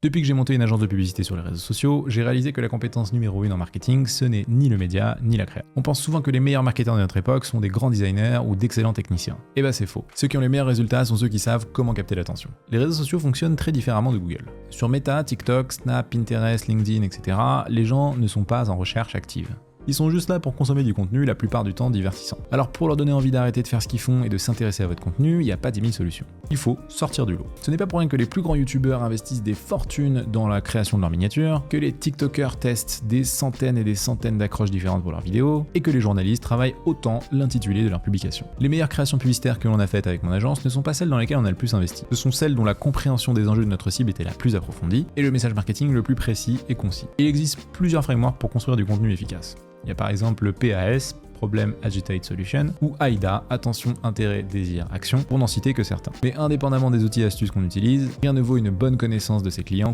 Depuis que j'ai monté une agence de publicité sur les réseaux sociaux, j'ai réalisé que la compétence numéro 1 en marketing, ce n'est ni le média, ni la créa. On pense souvent que les meilleurs marketeurs de notre époque sont des grands designers ou d'excellents techniciens. Et bah c'est faux. Ceux qui ont les meilleurs résultats sont ceux qui savent comment capter l'attention. Les réseaux sociaux fonctionnent très différemment de Google. Sur Meta, TikTok, Snap, Pinterest, LinkedIn, etc., les gens ne sont pas en recherche active. Ils sont juste là pour consommer du contenu, la plupart du temps divertissant. Alors pour leur donner envie d'arrêter de faire ce qu'ils font et de s'intéresser à votre contenu, il n'y a pas 10 000 solutions. Il faut sortir du lot. Ce n'est pas pour rien que les plus grands youtubeurs investissent des fortunes dans la création de leurs miniatures, que les tiktokers testent des centaines et des centaines d'accroches différentes pour leurs vidéos, et que les journalistes travaillent autant l'intitulé de leurs publications. Les meilleures créations publicitaires que l'on a faites avec mon agence ne sont pas celles dans lesquelles on a le plus investi. Ce sont celles dont la compréhension des enjeux de notre cible était la plus approfondie, et le message marketing le plus précis et concis. Il existe plusieurs frameworks pour construire du contenu efficace. Il y a par exemple le PAS, Problem Agitate Solution, ou AIDA, Attention, Intérêt, Désir, Action, pour n'en citer que certains. Mais indépendamment des outils et astuces qu'on utilise, rien ne vaut une bonne connaissance de ses clients